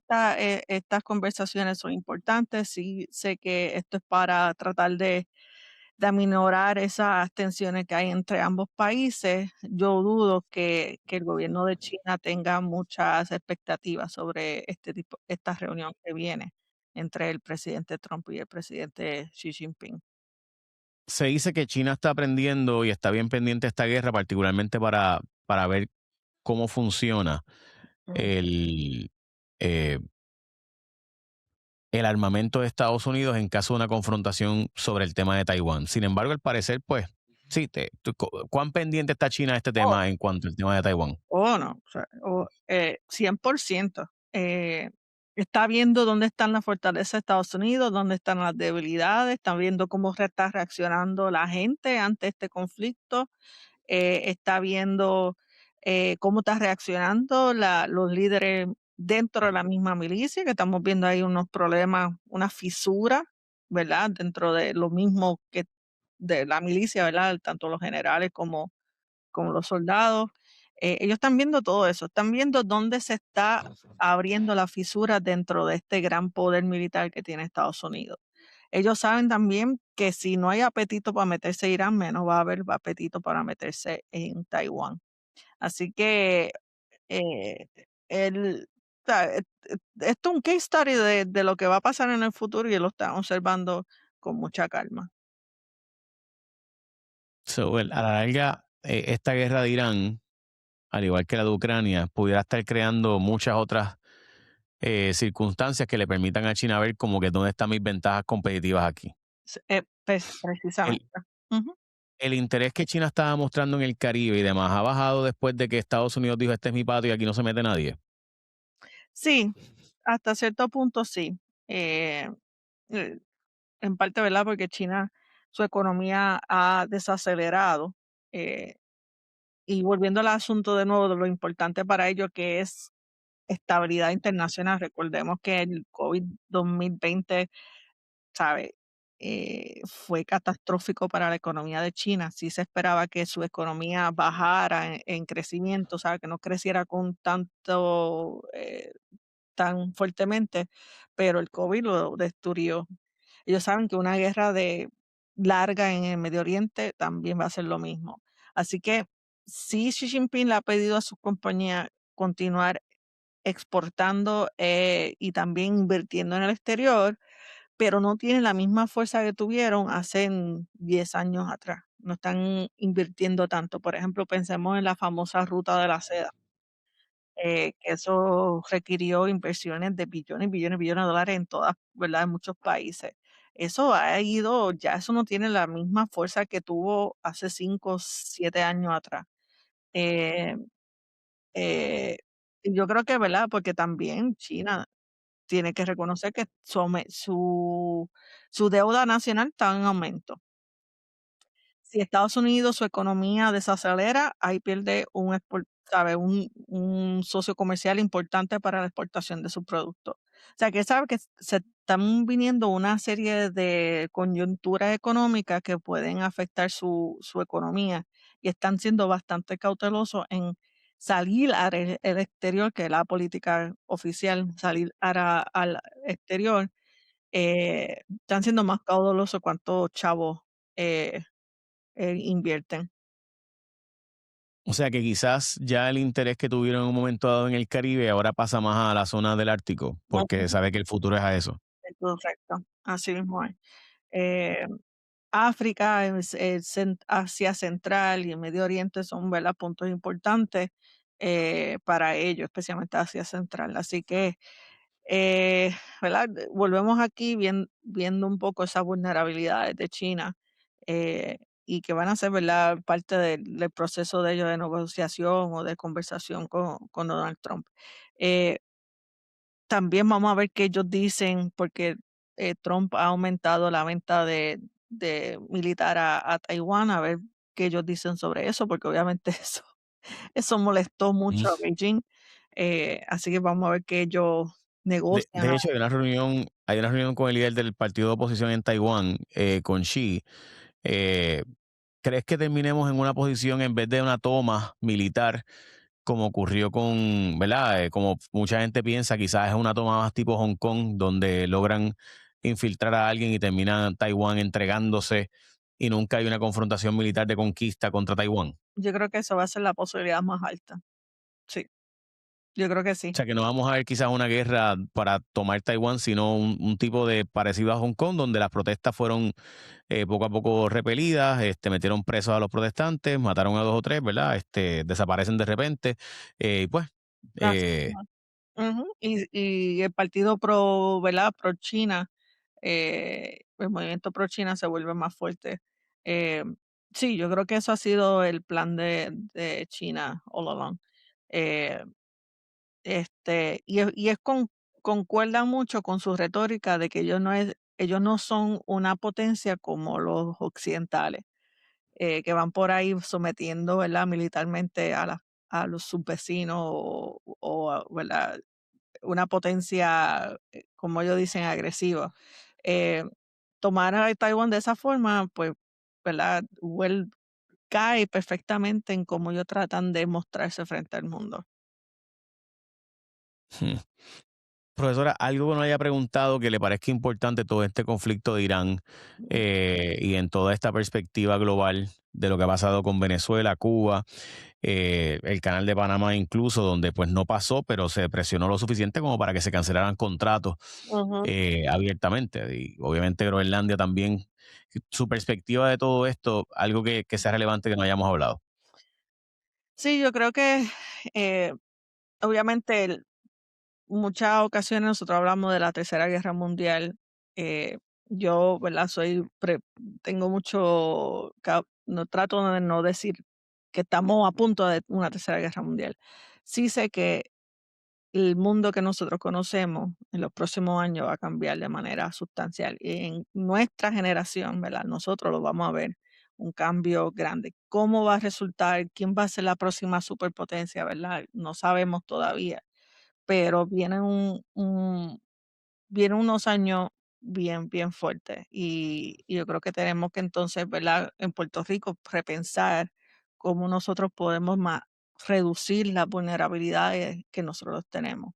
estas conversaciones son importantes, sí sé que esto es para tratar de aminorar esas tensiones que hay entre ambos países. Yo dudo que el gobierno de China tenga muchas expectativas sobre esta reunión que viene entre el presidente Trump y el presidente Xi Jinping. Se dice que China está aprendiendo y está bien pendiente de esta guerra, particularmente para ver cómo funciona Ujú. el, eh, el armamento de Estados Unidos en caso de una confrontación sobre el tema de Taiwán. Sin embargo, al parecer, pues, sí, ¿cuán pendiente está China de este Oh, tema en cuanto al tema de Taiwán? no, o sea, 100%. Está viendo dónde están las fortalezas de Estados Unidos, dónde están las debilidades, está viendo cómo está reaccionando la gente ante este conflicto, está viendo cómo está reaccionando los líderes dentro de la misma milicia, que estamos viendo ahí unos problemas, una fisura, ¿verdad? Dentro de lo mismo que de la milicia, ¿verdad? Tanto los generales como los soldados. Ellos están viendo todo eso, están viendo dónde se está abriendo la fisura dentro de este gran poder militar que tiene Estados Unidos. Ellos saben también que si no hay apetito para meterse a Irán, menos va a haber apetito para meterse en Taiwán. Así que eh, el, o sea, esto es un case study de lo que va a pasar en el futuro y lo están observando con mucha calma. So, well, a la larga, esta guerra de Irán, al igual que la de Ucrania, pudiera estar creando muchas otras circunstancias que le permitan a China ver como que dónde están mis ventajas competitivas aquí. Pues, El, precisamente. Ujú. el interés que China estaba mostrando en el Caribe y demás ha bajado después de que Estados Unidos dijo este es mi patio y aquí no se mete nadie. Sí, hasta cierto punto sí. Eh, eh, en parte, ¿verdad? Porque China, su economía ha desacelerado. eh, y volviendo al asunto de nuevo de lo importante para ellos que es estabilidad internacional. Recordemos que el COVID 2020, ¿sabe? Fue catastrófico para la economía de China. Sí se esperaba que su economía bajara en crecimiento, ¿sabe? Que no creciera con tanto, tan fuertemente, pero el COVID lo destruyó. Ellos saben que una guerra de larga en el Medio Oriente también va a ser lo mismo. Así que sí, Xi Jinping le ha pedido a su compañía continuar exportando y también invirtiendo en el exterior, pero no tienen la misma fuerza que tuvieron hace 10 años atrás. No están invirtiendo tanto. Por ejemplo, pensemos en la famosa ruta de la seda, que eso requirió inversiones de billones, billones, billones de dólares en todas, ¿verdad? En muchos países. Eso ha ido, ya eso no tiene la misma fuerza que tuvo hace 5, 7 años atrás. Eh, eh, y yo creo que, ¿verdad? Porque también China tiene que reconocer que su deuda nacional está en aumento. Si Estados Unidos, su economía desacelera, ahí pierde ¿sabe? Un socio comercial importante para la exportación de su producto. O sea, que sabe que se están viniendo una serie de coyunturas económicas que pueden afectar su economía y están siendo bastante cautelosos en salir al exterior, que es la política oficial, salir al exterior. Están siendo más cautelosos cuántos chavos eh, invierten. O sea que quizás ya el interés que tuvieron en un momento dado en el Caribe ahora pasa más a la zona del Ártico, porque Ujú. sabe que el futuro es a eso. Es correcto, así mismo es. Eh, África, Asia Central y el Medio Oriente son, ¿verdad?, puntos importantes para ellos, especialmente Asia Central. Así que, ¿verdad? Volvemos aquí viendo un poco esas vulnerabilidades de China y que van a ser, ¿verdad?, parte del proceso de ellos de negociación o de conversación con Donald Trump. Eh, También vamos a ver qué ellos dicen, porque Trump ha aumentado la venta de militar a Taiwán, a ver qué ellos dicen sobre eso, porque obviamente eso molestó mucho a Beijing. Así que vamos a ver qué ellos negocian. De hecho, hay una reunión con el líder del partido de oposición en Taiwán, con Xi. Eh, ¿Crees que terminemos en una posición en vez de una toma militar, como ocurrió con, ¿verdad? Como mucha gente piensa, quizás es una toma más tipo Hong Kong, donde logran infiltrar a alguien y termina Taiwán entregándose y nunca hay una confrontación militar de conquista contra Taiwán. Yo creo que eso va a ser la posibilidad más alta. Sí, yo creo que O sí. sea, que no vamos a ver quizás una guerra para tomar Taiwán, sino un tipo de parecido a Hong Kong, donde las protestas fueron poco a poco repelidas, metieron presos a los protestantes, mataron a dos o tres, ¿verdad? Desaparecen de repente. Y pues, Así eh, mismo. Ujú. Y el partido pro, ¿verdad? Pro China, el movimiento pro China se vuelve más fuerte. Eh, sí, yo creo que eso ha sido el plan de China all along. Eh, concuerda mucho con su retórica de que ellos no son una potencia como los occidentales, que van por ahí sometiendo, ¿verdad? Militarmente a los sus vecinos ¿verdad? Una potencia, como ellos dicen, agresiva. Eh, Tomar a Taiwán de esa forma, pues, ¿verdad? cae perfectamente en cómo ellos tratan de mostrarse frente al mundo. Hmm. Profesora, algo que no haya preguntado que le parezca importante todo este conflicto de Irán y en toda esta perspectiva global de lo que ha pasado con Venezuela, Cuba, el canal de Panamá incluso, donde pues no pasó, pero se presionó lo suficiente como para que se cancelaran contratos Ujú. abiertamente. Y obviamente Groenlandia también. Su perspectiva de todo esto, algo que sea relevante que no hayamos hablado. Sí, yo creo que eh, obviamente muchas ocasiones nosotros hablamos de la Tercera Guerra Mundial. eh, yo, ¿verdad? Tengo mucho, no trato de no decir que estamos a punto de una Tercera Guerra Mundial. Sí sé que el mundo que nosotros conocemos en los próximos años va a cambiar de manera sustancial. Y en nuestra generación, ¿verdad? Nosotros lo vamos a ver, un cambio grande. ¿Cómo va a resultar? ¿Quién va a ser la próxima superpotencia, ¿verdad? No sabemos todavía, pero vienen unos años bien, bien fuertes. Y yo creo que tenemos que entonces, ¿verdad? En Puerto Rico, repensar cómo nosotros podemos reducir las vulnerabilidades que nosotros tenemos.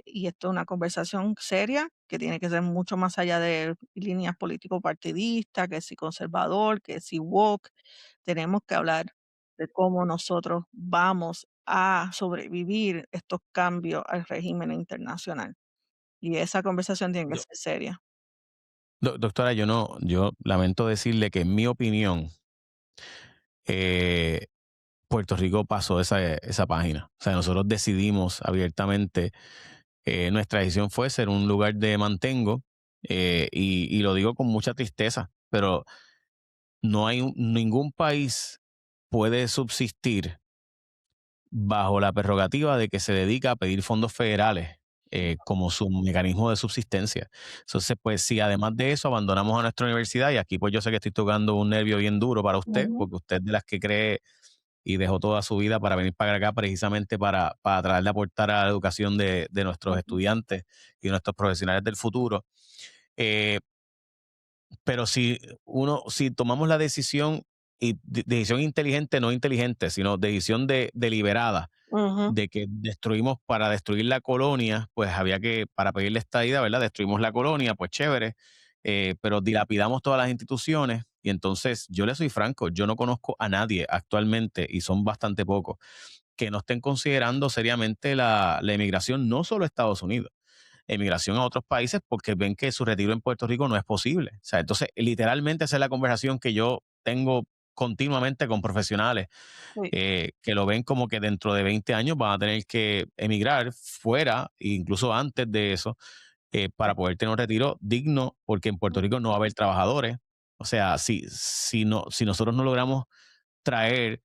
Y esto es una conversación seria que tiene que ser mucho más allá de líneas político-partidistas, que si conservador, que si woke. Tenemos que hablar de cómo nosotros vamos a sobrevivir estos cambios al régimen internacional. Y esa conversación tiene que Yo- ser seria. Doctora, yo lamento decirle que en mi opinión, eh, Puerto Rico pasó esa página. O sea, nosotros decidimos abiertamente, nuestra decisión fue ser un lugar de mantengo, y lo digo con mucha tristeza, pero no hay ningún país puede subsistir bajo la prerrogativa de que se dedica a pedir fondos federales como su mecanismo de subsistencia. Entonces, pues si además de eso abandonamos a nuestra universidad, y aquí pues yo sé que estoy tocando un nervio bien duro para usted, Ujú, porque usted es de las que cree y dejó toda su vida para venir para acá precisamente para tratar de aportar a la educación de nuestros ujú, estudiantes y nuestros profesionales del futuro. Eh, pero si tomamos la decisión, y decisión inteligente, no inteligente, sino decisión deliberada, ujú, de que destruimos para destruir la colonia, pues había que, para pedirle estadidad, ¿verdad? Destruimos la colonia, pues chévere, pero dilapidamos todas las instituciones. Y entonces, yo le soy franco, yo no conozco a nadie actualmente, y son bastante pocos, que no estén considerando seriamente la emigración, no solo a Estados Unidos, emigración a otros países, porque ven que su retiro en Puerto Rico no es posible. O sea, entonces, literalmente esa es la conversación que yo tengo continuamente con profesionales sí, que lo ven como que dentro de 20 años van a tener que emigrar fuera, incluso antes de eso, sí, para poder tener un retiro digno, porque en Puerto Rico no va a haber trabajadores. O sea, si nosotros no logramos traer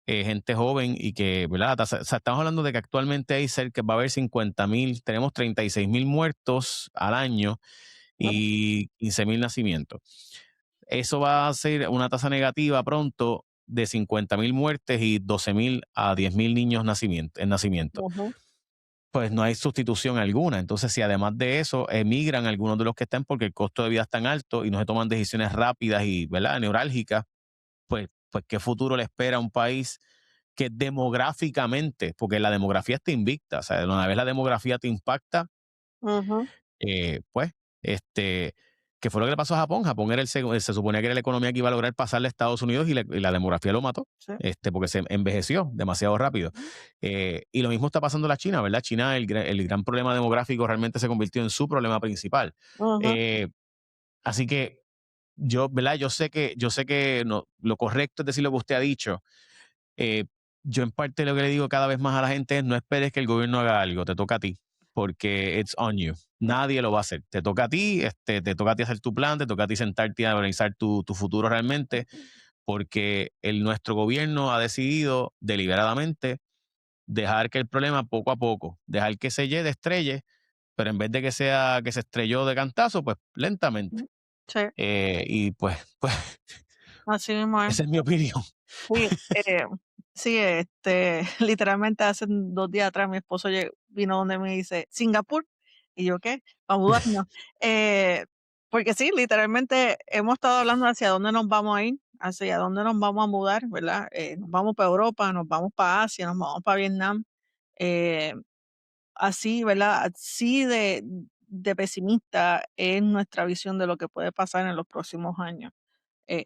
gente joven y que, ¿verdad? O sea, estamos hablando de que actualmente hay cerca, va a haber 50,000, tenemos 36,000 muertos al año ujú, y 15,000 nacimientos. Eso va a ser una tasa negativa pronto de 50,000 muertes y 12,000 a 10,000 niños en nacimiento. ujú, Pues no hay sustitución alguna. Entonces, si además de eso emigran algunos de los que están porque el costo de vida es tan alto y no se toman decisiones rápidas y, ¿verdad?, neurálgicas, pues qué futuro le espera a un país que demográficamente, porque la demografía está invicta, o sea, una vez la demografía te impacta, ujú, pues, ¿qué fue lo que le pasó a Japón? Japón era se suponía que era la economía que iba a lograr pasarle a Estados Unidos, y la demografía lo mató, sí, porque se envejeció demasiado rápido. ujú, Y lo mismo está pasando en la China, ¿verdad? China, el gran problema demográfico realmente se convirtió en su problema principal. ujú, Eh, Así que ¿verdad? Yo sé que no, lo correcto es decir lo que usted ha dicho. eh, yo en parte lo que le digo cada vez más a la gente es: no esperes que el gobierno haga algo, te toca a ti, porque it's on you. Nadie lo va a hacer. Te toca a ti, te toca a ti hacer tu plan, te toca a ti sentarte a organizar tu futuro realmente, porque nuestro gobierno ha decidido deliberadamente dejar que el problema poco a poco, dejar que se estrelle, pero en vez de que sea que se estrelló de cantazo, pues lentamente. ujú. Sí, Y pues así mismo es. esa es mi opinión. Sí, sí, literalmente hace 2 días atrás mi esposo vino donde me dice: "¿Singapur?". Y yo: "¿Qué?". Para mudarnos. Porque sí, literalmente hemos estado hablando hacia dónde nos vamos a ir, hacia dónde nos vamos a mudar, ¿verdad? Nos vamos para Europa, nos vamos para Asia, nos vamos para Vietnam. Eh, Así, ¿verdad? Así de pesimista es nuestra visión de lo que puede pasar en los próximos años.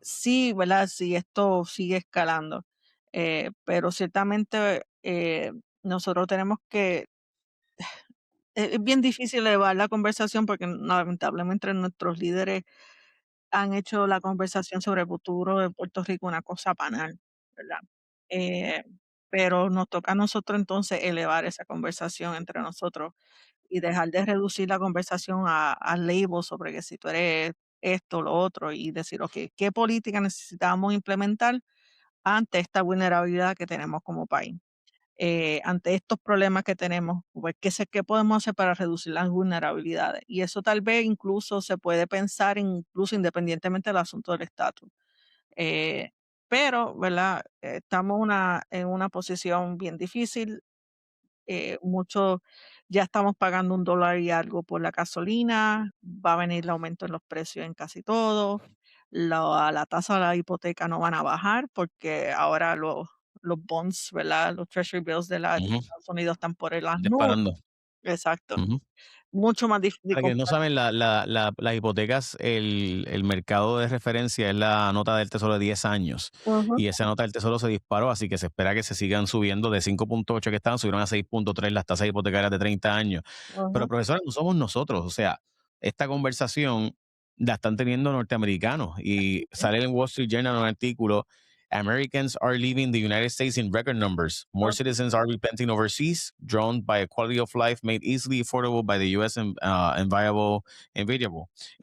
Sí, ¿verdad? Si esto sigue escalando. Pero ciertamente nosotros tenemos que, es bien difícil elevar la conversación porque lamentablemente nuestros líderes han hecho la conversación sobre el futuro de Puerto Rico una cosa banal, ¿verdad? Eh, pero nos toca a nosotros entonces elevar esa conversación entre nosotros y dejar de reducir la conversación a labels sobre que si tú eres esto, lo otro, y decir, ok, ¿qué política necesitamos implementar ante esta vulnerabilidad que tenemos como país? Ante estos problemas que tenemos, pues, ¿qué podemos hacer para reducir las vulnerabilidades? Y eso tal vez incluso se puede pensar incluso independientemente del asunto del estatus. Eh, pero, ¿verdad? Estamos en una posición bien difícil. Mucho, ya estamos pagando $1 y algo por la gasolina, va a venir el aumento en los precios en casi todo, la tasa de la hipoteca no van a bajar porque ahora los bonds, ¿verdad? Los treasury bills de Ujú. Estados Unidos están por las nubes. Disparando. Exacto. Ujú. Mucho más difícil Para quienes no comprar. saben, las hipotecas, el mercado de referencia es la nota del tesoro de 10 años. Ujú, Y esa nota del tesoro se disparó, así que se espera que se sigan subiendo de 5,8 que estaban, subieron a 6,3 las tasas hipotecarias de 30 años. Pero ujú, profesores, no somos nosotros. O sea, esta conversación la están teniendo norteamericanos. Y sí, sale en Wall Street Journal un artículo. Americans are leaving the United States in record numbers. More ujú, citizens are repenting overseas, drawn by a quality of life made easily affordable by the U.S.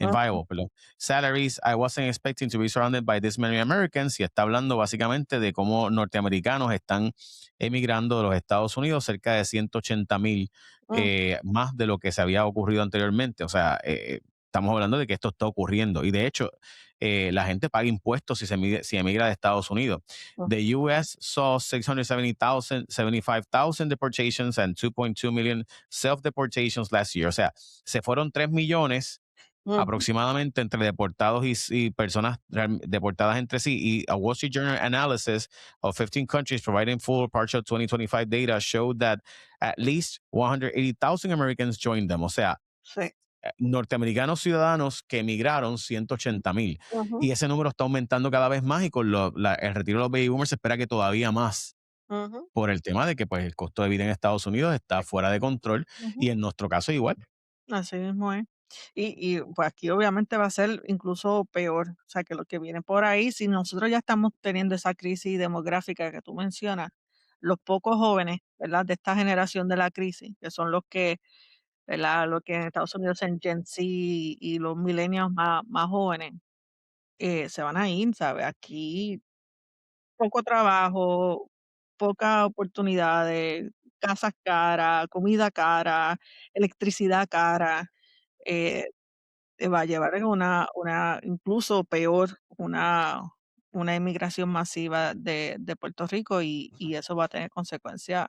ujú, Enviable, perdón. Salaries. I wasn't expecting to be surrounded by this many Americans. Y está hablando básicamente de cómo norteamericanos están emigrando de los Estados Unidos, cerca de 180,000 ujú, más de lo que se había ocurrido anteriormente. O sea, estamos hablando de que esto está ocurriendo. Y de hecho, la gente paga impuestos si emigra de Estados Unidos. ujú, The U.S. saw 670,000, 75,000 deportations and 2.2 million self-deportations last year. O sea, se fueron 3 millones ujú, aproximadamente entre deportados y personas deportadas entre sí. Y a Wall Street Journal analysis of 15 countries providing full or partial 2025 data showed that at least 180,000 Americans joined them. O sea, sí, norteamericanos ciudadanos que emigraron 180,000. ujú, Y ese número está aumentando cada vez más y con el retiro de los baby boomers se espera que todavía más ujú, por el tema de que pues, el costo de vida en Estados Unidos está fuera de control ujú. y en nuestro caso igual. Así mismo es. Pues, aquí obviamente va a ser incluso peor, o sea, que lo que viene por ahí, si nosotros ya estamos teniendo esa crisis demográfica que tú mencionas, los pocos jóvenes, ¿verdad?, de esta generación de la crisis, que son los que, ¿verdad?, los que en Estados Unidos en Gen Z y los millennials más jóvenes, se van a ir, ¿sabes? Aquí poco trabajo, pocas oportunidades, casas caras, comida cara, electricidad cara. eh, Te va a llevar en una incluso peor, una inmigración masiva de Puerto Rico y eso va a tener consecuencias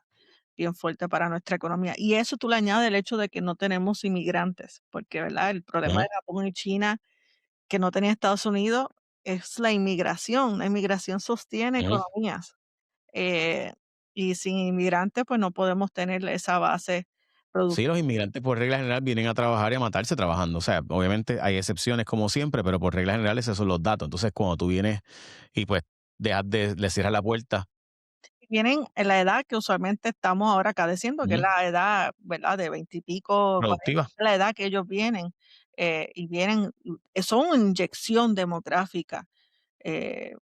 bien fuertes para nuestra economía. Y eso tú le añades el hecho de que no tenemos inmigrantes, porque, ¿verdad? El problema Ajá. de Japón y China que no tenía Estados Unidos es la inmigración. La inmigración sostiene Ujú. economías, eh, y sin inmigrantes, pues, no podemos tener esa base Sí, productiva. los inmigrantes por regla general vienen a trabajar y a matarse trabajando. O sea, obviamente hay excepciones como siempre, pero por regla general esos son los datos. Entonces, cuando tú vienes y pues le cierras la puerta Vienen en la edad que usualmente estamos ahora cadeciendo, que es ujú, la edad, ¿verdad?, de 20 y pico, 40, productiva. es la edad que ellos vienen, y vienen, son una inyección demográfica,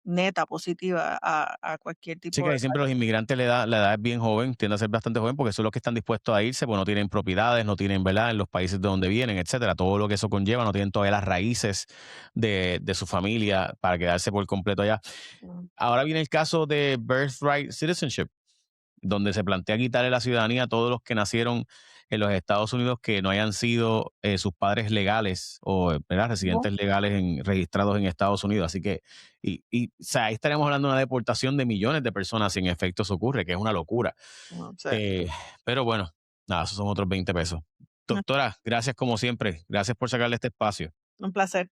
neta, positiva a cualquier Sí, tipo que de ahí siempre los país. inmigrantes la edad es bien joven, tiende a ser bastante joven porque son los que están dispuestos a irse, pues no tienen propiedades, no tienen, ¿verdad? En los países de donde vienen, etcétera, todo lo que eso conlleva, no tienen todavía las raíces de su familia para quedarse por completo allá. Mm, Ahora viene el caso de birthright citizenship, donde se plantea quitarle la ciudadanía a todos los que nacieron en los Estados Unidos que no hayan sido sus padres legales o ¿verdad? ujú, Residentes legales registrados en Estados Unidos. Así que, o sea, ahí estaremos hablando de una deportación de millones de personas si en efecto eso ocurre, que es una locura. no sé, Eh, pero bueno, nada, esos son otros 20 pesos. Doctora, gracias como siempre. Gracias por sacarle este espacio. un placer.